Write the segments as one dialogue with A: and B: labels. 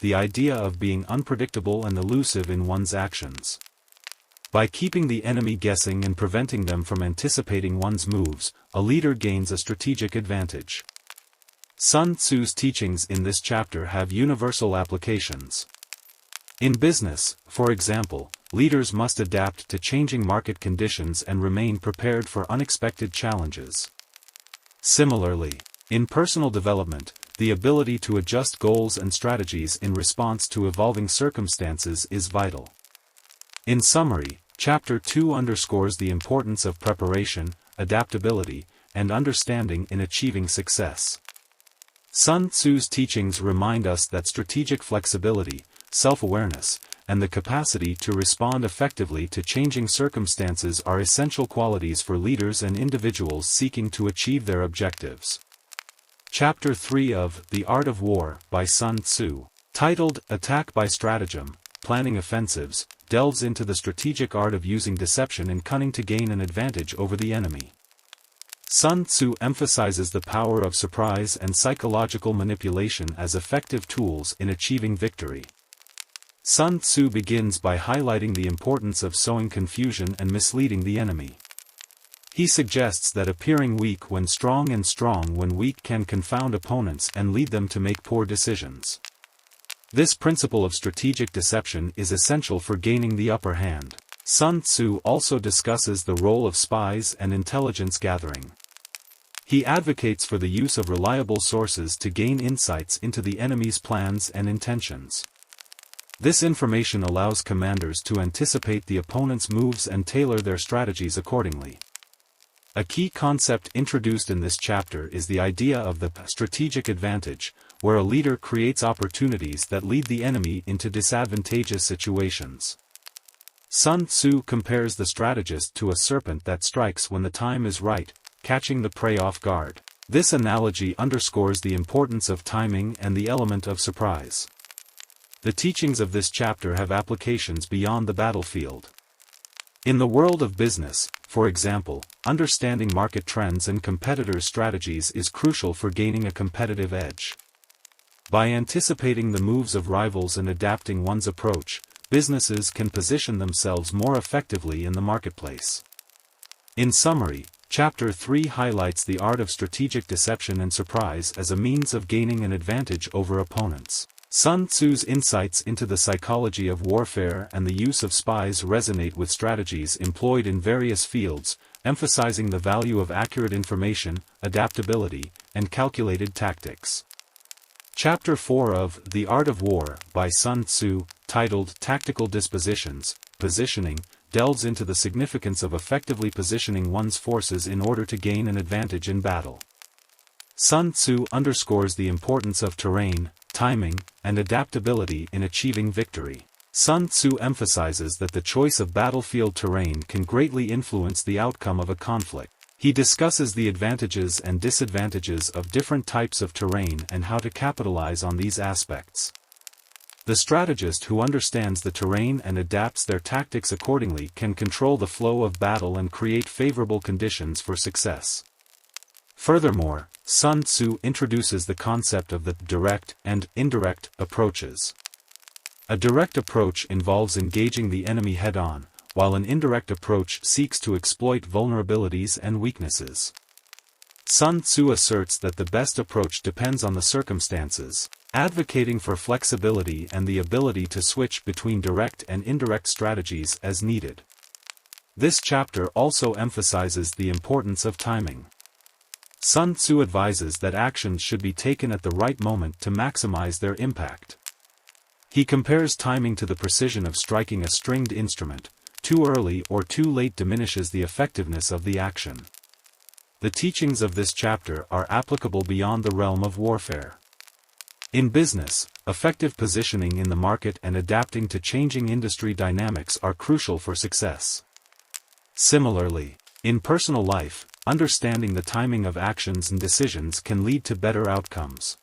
A: the idea of being unpredictable and elusive in one's actions. By keeping the enemy guessing and preventing them from anticipating one's moves, a leader gains a strategic advantage. Sun Tzu's teachings in this chapter have universal applications. In business, for example, leaders must adapt to changing market conditions and remain prepared for unexpected challenges. Similarly, in personal development, the ability to adjust goals and strategies in response to evolving circumstances is vital. In summary, Chapter 2 underscores the importance of preparation, adaptability, and understanding in achieving success. Sun Tzu's teachings remind us that strategic flexibility, self-awareness, and the capacity to respond effectively to changing circumstances are essential qualities for leaders and individuals seeking to achieve their objectives. Chapter 3 of The Art of War by Sun Tzu, titled Attack by Stratagem, Planning Offensives, delves into the strategic art of using deception and cunning to gain an advantage over the enemy. Sun Tzu emphasizes the power of surprise and psychological manipulation as effective tools in achieving victory. Sun Tzu begins by highlighting the importance of sowing confusion and misleading the enemy. He suggests that appearing weak when strong and strong when weak can confound opponents and lead them to make poor decisions. This principle of strategic deception is essential for gaining the upper hand. Sun Tzu also discusses the role of spies and intelligence gathering. He advocates for the use of reliable sources to gain insights into the enemy's plans and intentions. This information allows commanders to anticipate the opponent's moves and tailor their strategies accordingly. A key concept introduced in this chapter is the idea of the strategic advantage, where a leader creates opportunities that lead the enemy into disadvantageous situations. Sun Tzu compares the strategist to a serpent that strikes when the time is right, catching the prey off guard. This analogy underscores the importance of timing and the element of surprise. The teachings of this chapter have applications beyond the battlefield. In the world of business, for example, understanding market trends and competitors' strategies is crucial for gaining a competitive edge. By anticipating the moves of rivals and adapting one's approach, businesses can position themselves more effectively in the marketplace. In summary, Chapter 3 highlights the art of strategic deception and surprise as a means of gaining an advantage over opponents. Sun Tzu's insights into the psychology of warfare and the use of spies resonate with strategies employed in various fields, emphasizing the value of accurate information, adaptability, and calculated tactics. Chapter 4 of The Art of War by Sun Tzu, titled Tactical Dispositions, Positioning, delves into the significance of effectively positioning one's forces in order to gain an advantage in battle. Sun Tzu underscores the importance of terrain, timing, and adaptability in achieving victory. Sun Tzu emphasizes that the choice of battlefield terrain can greatly influence the outcome of a conflict. He discusses the advantages and disadvantages of different types of terrain and how to capitalize on these aspects. The strategist who understands the terrain and adapts their tactics accordingly can control the flow of battle and create favorable conditions for success. Furthermore, Sun Tzu introduces the concept of the direct and indirect approaches. A direct approach involves engaging the enemy head-on, while an indirect approach seeks to exploit vulnerabilities and weaknesses. Sun Tzu asserts that the best approach depends on the circumstances, advocating for flexibility and the ability to switch between direct and indirect strategies as needed. This chapter also emphasizes the importance of timing. Sun Tzu advises that actions should be taken at the right moment to maximize their impact. He compares timing to the precision of striking a stringed instrument. Too early or too late diminishes the effectiveness of the action. The teachings of this chapter are applicable beyond the realm of warfare. In business, effective positioning in the market and adapting to changing industry dynamics are crucial for success. Similarly, in personal life, understanding the timing of actions and decisions can lead to better outcomes.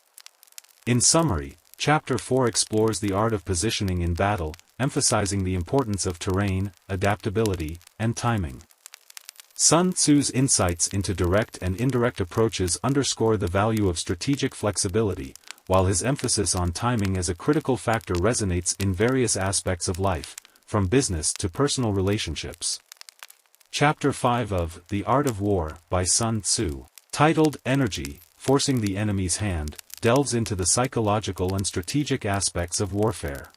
A: In summary, Chapter 4 explores the art of positioning in battle, emphasizing the importance of terrain, adaptability, and timing. Sun Tzu's insights into direct and indirect approaches underscore the value of strategic flexibility, while his emphasis on timing as a critical factor resonates in various aspects of life, from business to personal relationships. Chapter 5 of The Art of War by Sun Tzu, titled Energy, Forcing the Enemy's Hand, delves into the psychological and strategic aspects of warfare.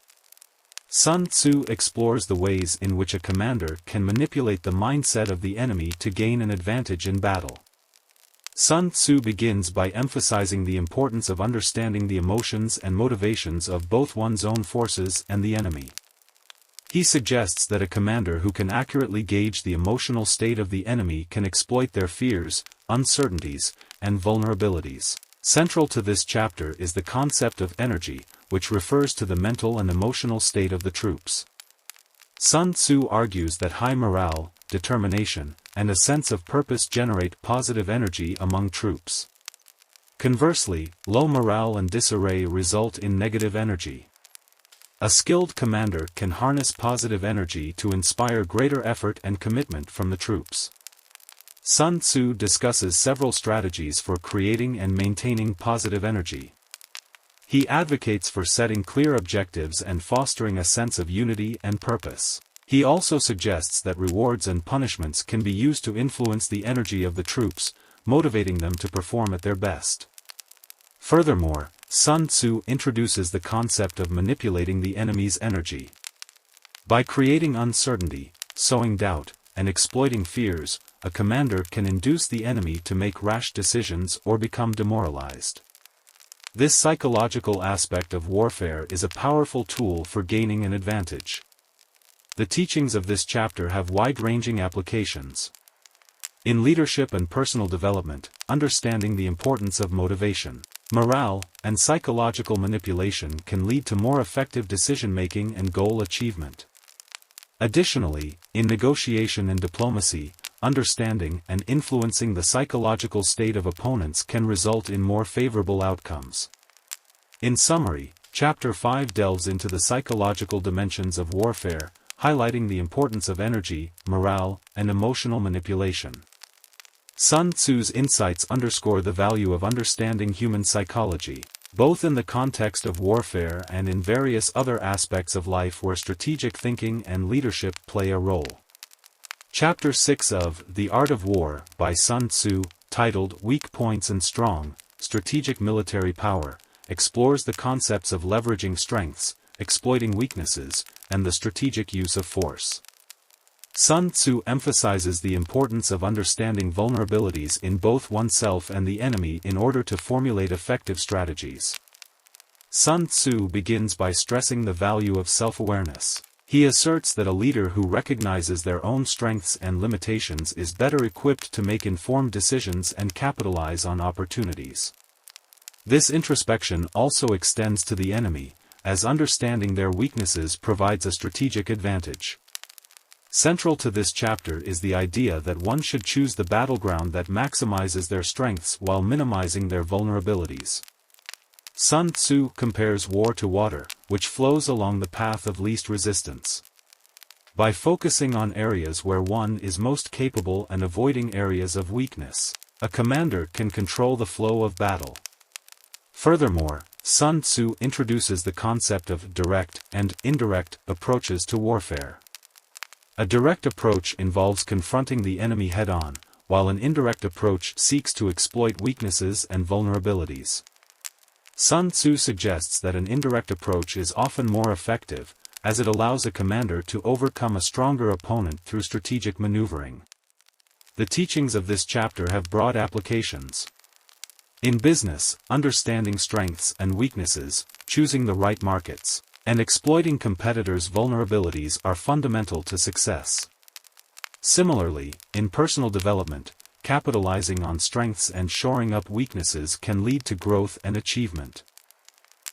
A: Sun Tzu explores the ways in which a commander can manipulate the mindset of the enemy to gain an advantage in battle. Sun Tzu begins by emphasizing the importance of understanding the emotions and motivations of both one's own forces and the enemy. He suggests that a commander who can accurately gauge the emotional state of the enemy can exploit their fears, uncertainties, and vulnerabilities. Central to this chapter is the concept of energy, which refers to the mental and emotional state of the troops. Sun Tzu argues that high morale, determination, and a sense of purpose generate positive energy among troops. Conversely, low morale and disarray result in negative energy. A skilled commander can harness positive energy to inspire greater effort and commitment from the troops. Sun Tzu discusses several strategies for creating and maintaining positive energy. He advocates for setting clear objectives and fostering a sense of unity and purpose. He also suggests that rewards and punishments can be used to influence the energy of the troops, motivating them to perform at their best. Furthermore, Sun Tzu introduces the concept of manipulating the enemy's energy. By creating uncertainty, sowing doubt, and exploiting fears, a commander can induce the enemy to make rash decisions or become demoralized. This psychological aspect of warfare is a powerful tool for gaining an advantage. The teachings of this chapter have wide-ranging applications. In leadership and personal development, understanding the importance of motivation, morale, and psychological manipulation can lead to more effective decision-making and goal achievement. Additionally, in negotiation and diplomacy, understanding and influencing the psychological state of opponents can result in more favorable outcomes. In summary, Chapter 5 delves into the psychological dimensions of warfare, highlighting the importance of energy, morale, and emotional manipulation. Sun Tzu's insights underscore the value of understanding human psychology, both in the context of warfare and in various other aspects of life where strategic thinking and leadership play a role. Chapter 6 of The Art of War by Sun Tzu, titled Weak Points and Strong, Strategic Military Power, explores the concepts of leveraging strengths, exploiting weaknesses, and the strategic use of force. Sun Tzu emphasizes the importance of understanding vulnerabilities in both oneself and the enemy in order to formulate effective strategies. Sun Tzu begins by stressing the value of self-awareness. He asserts that a leader who recognizes their own strengths and limitations is better equipped to make informed decisions and capitalize on opportunities. This introspection also extends to the enemy, as understanding their weaknesses provides a strategic advantage. Central to this chapter is the idea that one should choose the battleground that maximizes their strengths while minimizing their vulnerabilities. Sun Tzu compares war to water, which flows along the path of least resistance. By focusing on areas where one is most capable and avoiding areas of weakness, a commander can control the flow of battle. Furthermore, Sun Tzu introduces the concept of direct and indirect approaches to warfare. A direct approach involves confronting the enemy head-on, while an indirect approach seeks to exploit weaknesses and vulnerabilities. Sun Tzu suggests that an indirect approach is often more effective, as it allows a commander to overcome a stronger opponent through strategic maneuvering. The teachings of this chapter have broad applications. In business, understanding strengths and weaknesses, choosing the right markets, and exploiting competitors' vulnerabilities are fundamental to success. Similarly, in personal development, capitalizing on strengths and shoring up weaknesses can lead to growth and achievement.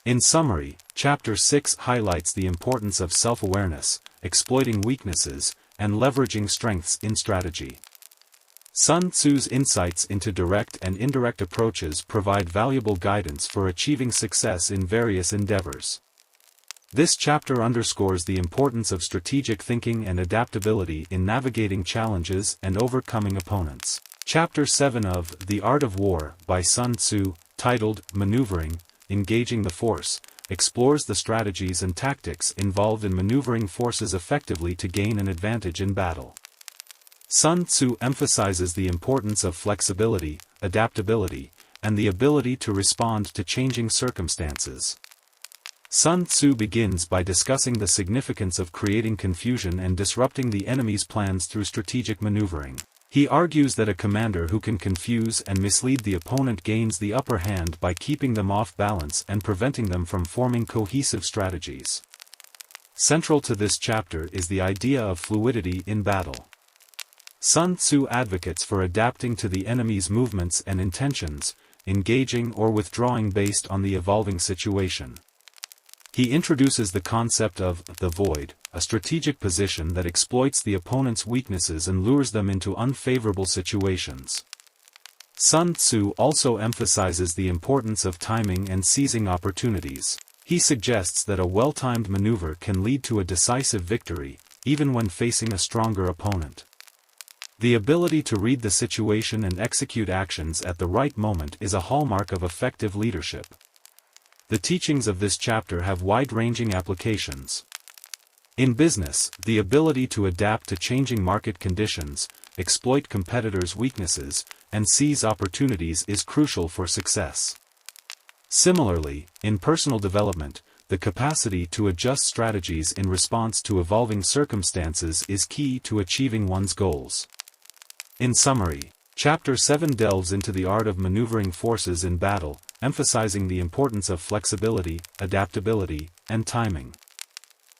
A: In summary, Chapter 6 highlights the importance of self-awareness, exploiting weaknesses, and leveraging strengths in strategy. Sun Tzu's insights into direct and indirect approaches provide valuable guidance for achieving success in various endeavors. This chapter underscores the importance of strategic thinking and adaptability in navigating challenges and overcoming opponents. Chapter 7 of The Art of War by Sun Tzu, titled Maneuvering, Engaging the Force, explores the strategies and tactics involved in maneuvering forces effectively to gain an advantage in battle. Sun Tzu emphasizes the importance of flexibility, adaptability, and the ability to respond to changing circumstances. Sun Tzu begins by discussing the significance of creating confusion and disrupting the enemy's plans through strategic maneuvering. He argues that a commander who can confuse and mislead the opponent gains the upper hand by keeping them off balance and preventing them from forming cohesive strategies. Central to this chapter is the idea of fluidity in battle. Sun Tzu advocates for adapting to the enemy's movements and intentions, engaging or withdrawing based on the evolving situation. He introduces the concept of the void, a strategic position that exploits the opponent's weaknesses and lures them into unfavorable situations. Sun Tzu also emphasizes the importance of timing and seizing opportunities. He suggests that a well-timed maneuver can lead to a decisive victory, even when facing a stronger opponent. The ability to read the situation and execute actions at the right moment is a hallmark of effective leadership. The teachings of this chapter have wide-ranging applications. In business, the ability to adapt to changing market conditions, exploit competitors' weaknesses, and seize opportunities is crucial for success. Similarly, in personal development, the capacity to adjust strategies in response to evolving circumstances is key to achieving one's goals. In summary, Chapter 7 delves into the art of maneuvering forces in battle, emphasizing the importance of flexibility, adaptability, and timing.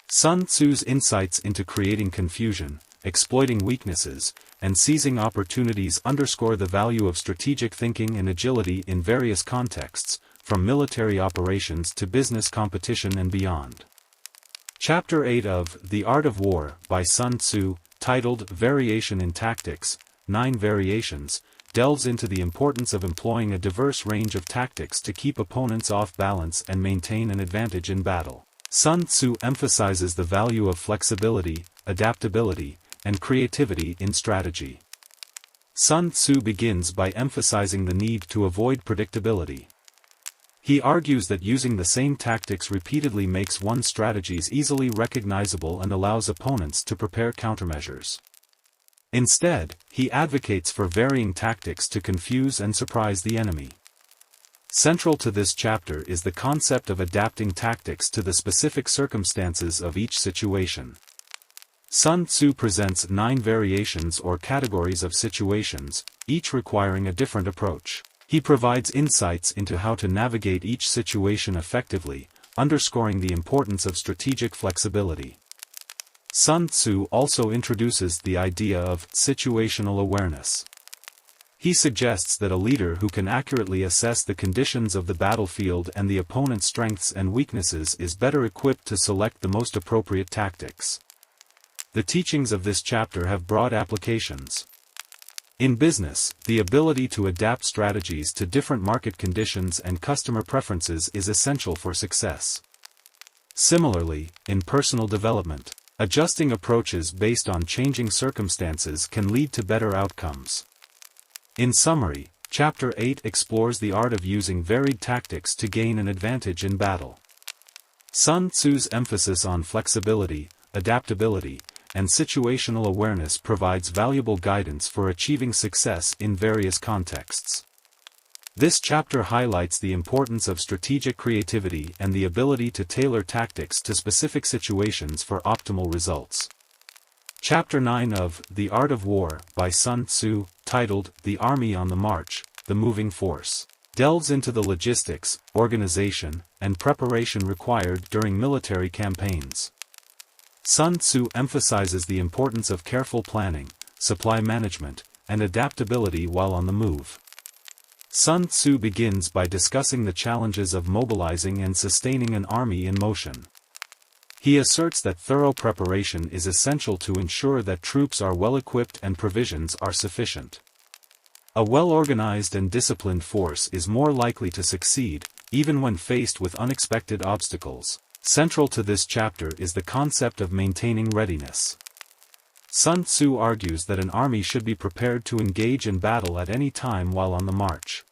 A: Sun Tzu's insights into creating confusion, exploiting weaknesses, and seizing opportunities underscore the value of strategic thinking and agility in various contexts, from military operations to business competition and beyond. Chapter 8 of The Art of War by Sun Tzu, titled Variation in Tactics, 9 Variations, delves into the importance of employing a diverse range of tactics to keep opponents off balance and maintain an advantage in battle. Sun Tzu emphasizes the value of flexibility, adaptability, and creativity in strategy. Sun Tzu begins by emphasizing the need to avoid predictability. He argues that using the same tactics repeatedly makes one's strategies easily recognizable and allows opponents to prepare countermeasures. Instead, he advocates for varying tactics to confuse and surprise the enemy. Central to this chapter is the concept of adapting tactics to the specific circumstances of each situation. Sun Tzu presents 9 variations or categories of situations, each requiring a different approach. He provides insights into how to navigate each situation effectively, underscoring the importance of strategic flexibility. Sun Tzu also introduces the idea of situational awareness. He suggests that a leader who can accurately assess the conditions of the battlefield and the opponent's strengths and weaknesses is better equipped to select the most appropriate tactics. The teachings of this chapter have broad applications. In business, the ability to adapt strategies to different market conditions and customer preferences is essential for success. Similarly, in personal development, adjusting approaches based on changing circumstances can lead to better outcomes. In summary, Chapter 8 explores the art of using varied tactics to gain an advantage in battle. Sun Tzu's emphasis on flexibility, adaptability, and situational awareness provides valuable guidance for achieving success in various contexts. This chapter highlights the importance of strategic creativity and the ability to tailor tactics to specific situations for optimal results. Chapter 9 of The Art of War by Sun Tzu, titled The Army on the March, The Moving Force, delves into the logistics, organization, and preparation required during military campaigns. Sun Tzu emphasizes the importance of careful planning, supply management, and adaptability while on the move. Sun Tzu begins by discussing the challenges of mobilizing and sustaining an army in motion. He asserts that thorough preparation is essential to ensure that troops are well equipped and provisions are sufficient. A well-organized and disciplined force is more likely to succeed, even when faced with unexpected obstacles. Central to this chapter is the concept of maintaining readiness. Sun Tzu argues that an army should be prepared to engage in battle at any time while on the march.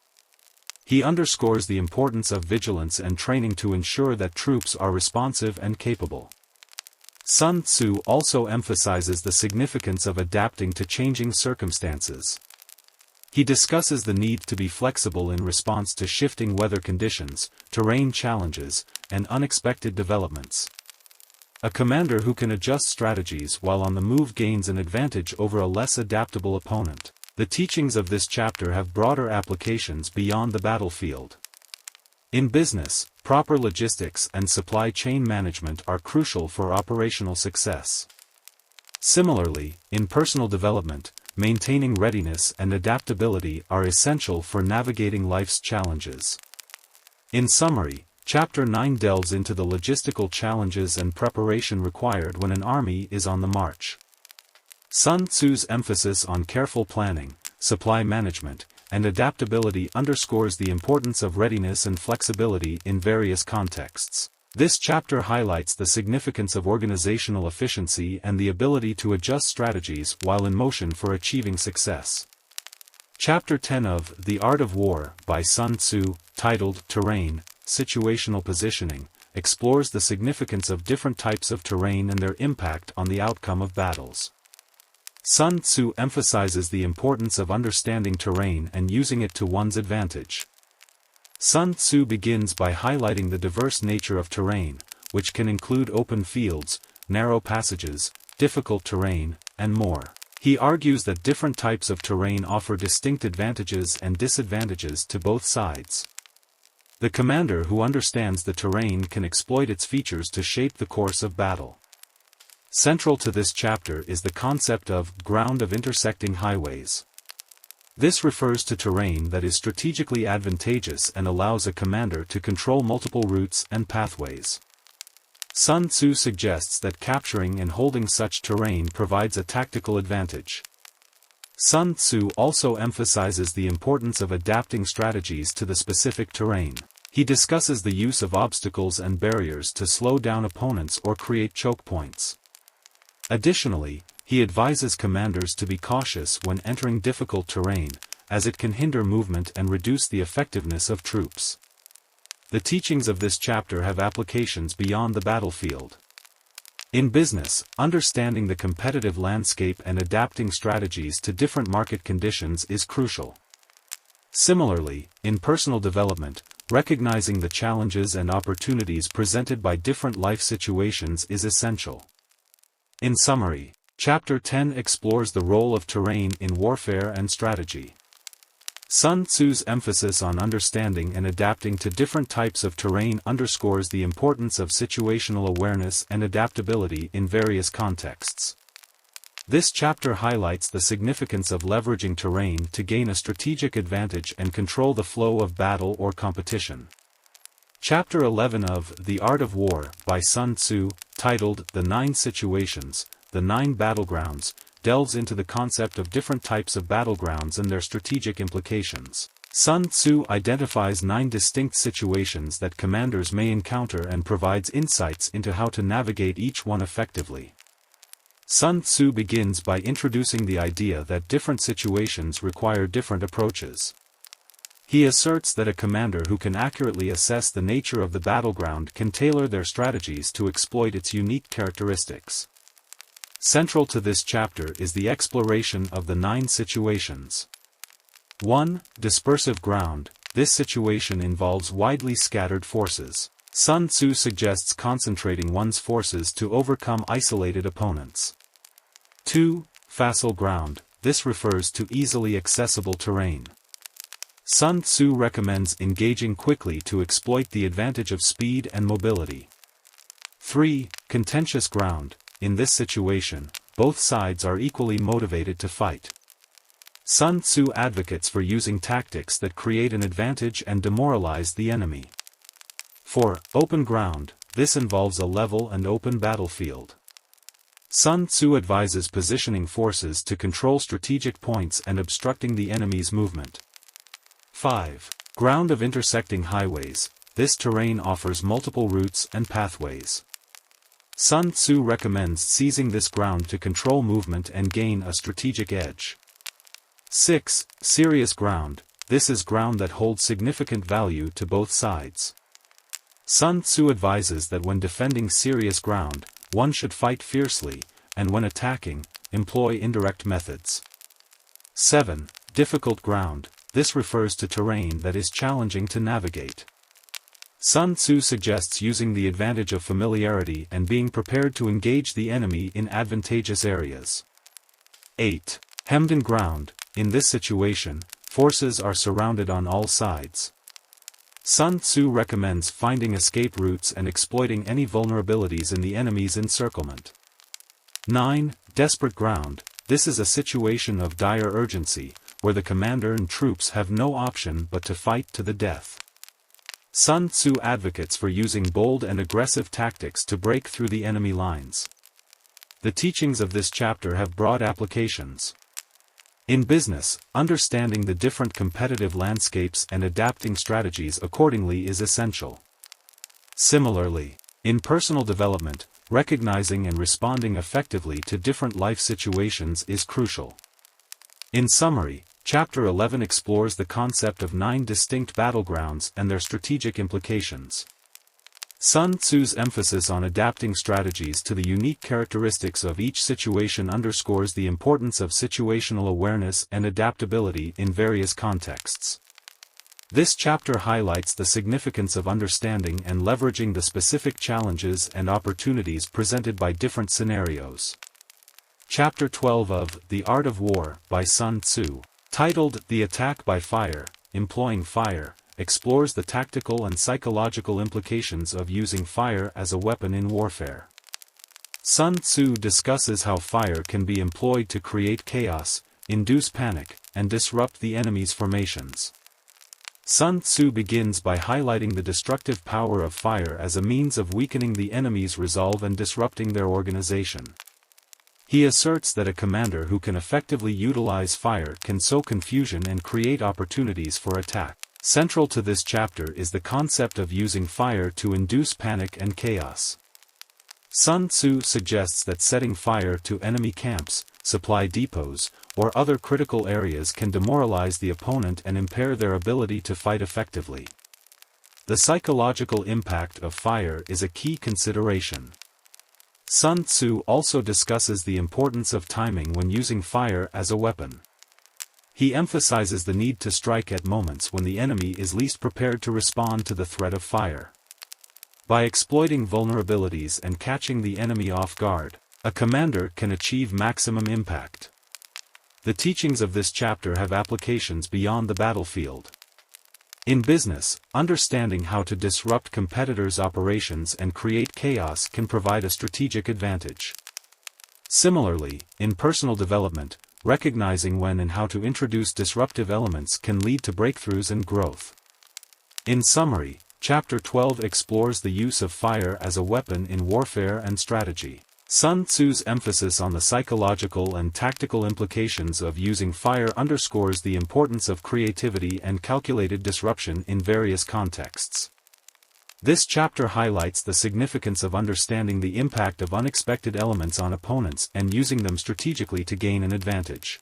A: He underscores the importance of vigilance and training to ensure that troops are responsive and capable. Sun Tzu also emphasizes the significance of adapting to changing circumstances. He discusses the need to be flexible in response to shifting weather conditions, terrain challenges, and unexpected developments. A commander who can adjust strategies while on the move gains an advantage over a less adaptable opponent. The teachings of this chapter have broader applications beyond the battlefield. In business, proper logistics and supply chain management are crucial for operational success. Similarly, in personal development, maintaining readiness and adaptability are essential for navigating life's challenges. In summary, Chapter 9 delves into the logistical challenges and preparation required when an army is on the march. Sun Tzu's emphasis on careful planning, supply management, and adaptability underscores the importance of readiness and flexibility in various contexts. This chapter highlights the significance of organizational efficiency and the ability to adjust strategies while in motion for achieving success. Chapter 10 of The Art of War by Sun Tzu, titled Terrain, Situational Positioning, explores the significance of different types of terrain and their impact on the outcome of battles. Sun Tzu emphasizes the importance of understanding terrain and using it to one's advantage. Sun Tzu begins by highlighting the diverse nature of terrain, which can include open fields, narrow passages, difficult terrain, and more. He argues that different types of terrain offer distinct advantages and disadvantages to both sides. The commander who understands the terrain can exploit its features to shape the course of battle. Central to this chapter is the concept of ground of intersecting highways. This refers to terrain that is strategically advantageous and allows a commander to control multiple routes and pathways. Sun Tzu suggests that capturing and holding such terrain provides a tactical advantage. Sun Tzu also emphasizes the importance of adapting strategies to the specific terrain. He discusses the use of obstacles and barriers to slow down opponents or create choke points. Additionally, he advises commanders to be cautious when entering difficult terrain, as it can hinder movement and reduce the effectiveness of troops. The teachings of this chapter have applications beyond the battlefield. In business, understanding the competitive landscape and adapting strategies to different market conditions is crucial. Similarly, in personal development, recognizing the challenges and opportunities presented by different life situations is essential. In summary, Chapter 10 explores the role of terrain in warfare and strategy. Sun Tzu's emphasis on understanding and adapting to different types of terrain underscores the importance of situational awareness and adaptability in various contexts. This chapter highlights the significance of leveraging terrain to gain a strategic advantage and control the flow of battle or competition. Chapter 11 of The Art of War by Sun Tzu, titled The 9 Situations, The 9 Battlegrounds, delves into the concept of different types of battlegrounds and their strategic implications. Sun Tzu identifies 9 distinct situations that commanders may encounter and provides insights into how to navigate each one effectively. Sun Tzu begins by introducing the idea that different situations require different approaches. He asserts that a commander who can accurately assess the nature of the battleground can tailor their strategies to exploit its unique characteristics. Central to this chapter is the exploration of the 9 situations. 1. Dispersive ground. This situation involves widely scattered forces. Sun Tzu suggests concentrating one's forces to overcome isolated opponents. 2. Facile ground. This refers to easily accessible terrain. Sun Tzu recommends engaging quickly to exploit the advantage of speed and mobility. 3. Contentious ground. In this situation, both sides are equally motivated to fight. Sun Tzu advocates for using tactics that create an advantage and demoralize the enemy. 4. Open ground. This involves a level and open battlefield. Sun Tzu advises positioning forces to control strategic points and obstructing the enemy's movement. 5. Ground of intersecting highways. This terrain offers multiple routes and pathways. Sun Tzu recommends seizing this ground to control movement and gain a strategic edge. 6. Serious ground. this is ground that holds significant value to both sides. Sun Tzu advises that when defending serious ground, one should fight fiercely, and when attacking, employ indirect methods. 7. Difficult ground. This refers to terrain that is challenging to navigate. Sun Tzu suggests using the advantage of familiarity and being prepared to engage the enemy in advantageous areas. 8. Hemmed-in ground. In this situation, forces are surrounded on all sides. Sun Tzu recommends finding escape routes and exploiting any vulnerabilities in the enemy's encirclement. 9. Desperate ground. This is a situation of dire urgency, where the commander and troops have no option but to fight to the death. Sun Tzu advocates for using bold and aggressive tactics to break through the enemy lines. The teachings of this chapter have broad applications. In business, understanding the different competitive landscapes and adapting strategies accordingly is essential. Similarly, in personal development, recognizing and responding effectively to different life situations is crucial. In summary, Chapter 11 explores the concept of 9 distinct battlegrounds and their strategic implications. Sun Tzu's emphasis on adapting strategies to the unique characteristics of each situation underscores the importance of situational awareness and adaptability in various contexts. This chapter highlights the significance of understanding and leveraging the specific challenges and opportunities presented by different scenarios. Chapter 12 of The Art of War by Sun Tzu, titled The Attack by Fire, Employing Fire, explores the tactical and psychological implications of using fire as a weapon in warfare. Sun Tzu discusses how fire can be employed to create chaos, induce panic, and disrupt the enemy's formations. Sun Tzu begins by highlighting the destructive power of fire as a means of weakening the enemy's resolve and disrupting their organization. He asserts that a commander who can effectively utilize fire can sow confusion and create opportunities for attack. Central to this chapter is the concept of using fire to induce panic and chaos. Sun Tzu suggests that setting fire to enemy camps, supply depots, or other critical areas can demoralize the opponent and impair their ability to fight effectively. The psychological impact of fire is a key consideration. Sun Tzu also discusses the importance of timing when using fire as a weapon. He emphasizes the need to strike at moments when the enemy is least prepared to respond to the threat of fire. By exploiting vulnerabilities and catching the enemy off guard, a commander can achieve maximum impact. The teachings of this chapter have applications beyond the battlefield. In business, understanding how to disrupt competitors' operations and create chaos can provide a strategic advantage. Similarly, in personal development, recognizing when and how to introduce disruptive elements can lead to breakthroughs and growth. In summary, Chapter 12 explores the use of fire as a weapon in warfare and strategy. Sun Tzu's emphasis on the psychological and tactical implications of using fire underscores the importance of creativity and calculated disruption in various contexts. This chapter highlights the significance of understanding the impact of unexpected elements on opponents and using them strategically to gain an advantage.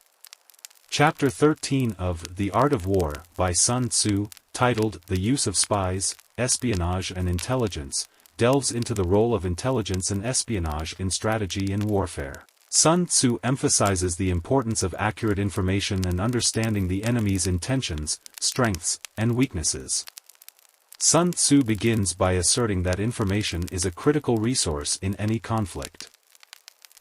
A: Chapter 13 of The Art of War by Sun Tzu, titled The Use of Spies, Espionage and Intelligence, delves into the role of intelligence and espionage in strategy and warfare. Sun Tzu emphasizes the importance of accurate information and understanding the enemy's intentions, strengths, and weaknesses. Sun Tzu begins by asserting that information is a critical resource in any conflict.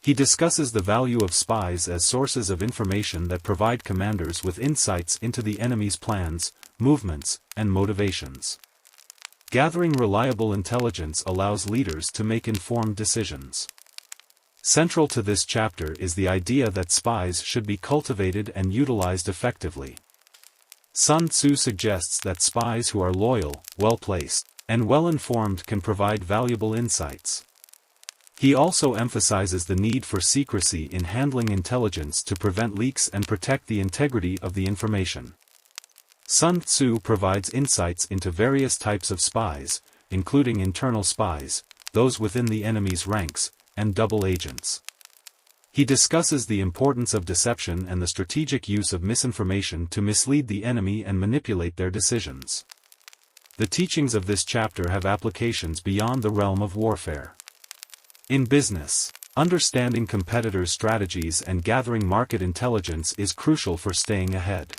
A: He discusses the value of spies as sources of information that provide commanders with insights into the enemy's plans, movements, and motivations. Gathering reliable intelligence allows leaders to make informed decisions. Central to this chapter is the idea that spies should be cultivated and utilized effectively. Sun Tzu suggests that spies who are loyal, well-placed, and well-informed can provide valuable insights. He also emphasizes the need for secrecy in handling intelligence to prevent leaks and protect the integrity of the information. Sun Tzu provides insights into various types of spies, including internal spies, those within the enemy's ranks, and double agents. He discusses the importance of deception and the strategic use of misinformation to mislead the enemy and manipulate their decisions. The teachings of this chapter have applications beyond the realm of warfare. In business, understanding competitors' strategies and gathering market intelligence is crucial for staying ahead.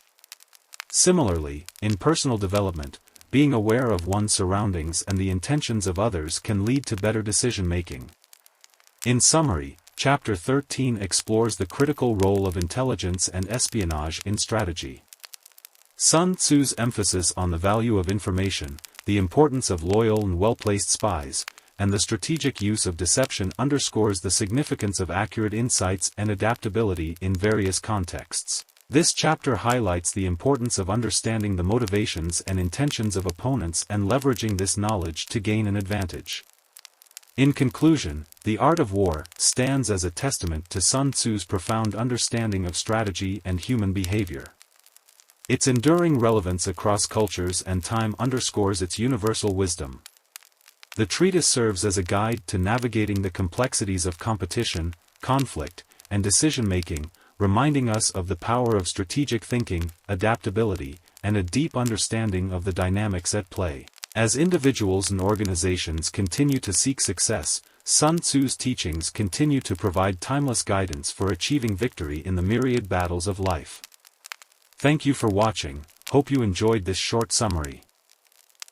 A: Similarly, in personal development, being aware of one's surroundings and the intentions of others can lead to better decision-making. In summary, Chapter 13 explores the critical role of intelligence and espionage in strategy. Sun Tzu's emphasis on the value of information, the importance of loyal and well-placed spies, and the strategic use of deception underscores the significance of accurate insights and adaptability in various contexts. This chapter highlights the importance of understanding the motivations and intentions of opponents and leveraging this knowledge to gain an advantage. In conclusion, The Art of War stands as a testament to Sun Tzu's profound understanding of strategy and human behavior. Its enduring relevance across cultures and time underscores its universal wisdom. The treatise serves as a guide to navigating the complexities of competition, conflict, and decision-making, reminding us of the power of strategic thinking, adaptability, and a deep understanding of the dynamics at play. As individuals and organizations continue to seek success, Sun Tzu's teachings continue to provide timeless guidance for achieving victory in the myriad battles of life. Thank you for watching. Hope you enjoyed this short summary.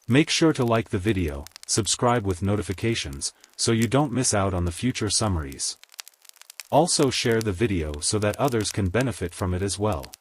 A: Make sure to like the video, subscribe with notifications, so you don't miss out on the future summaries. Also share the video so that others can benefit from it as well.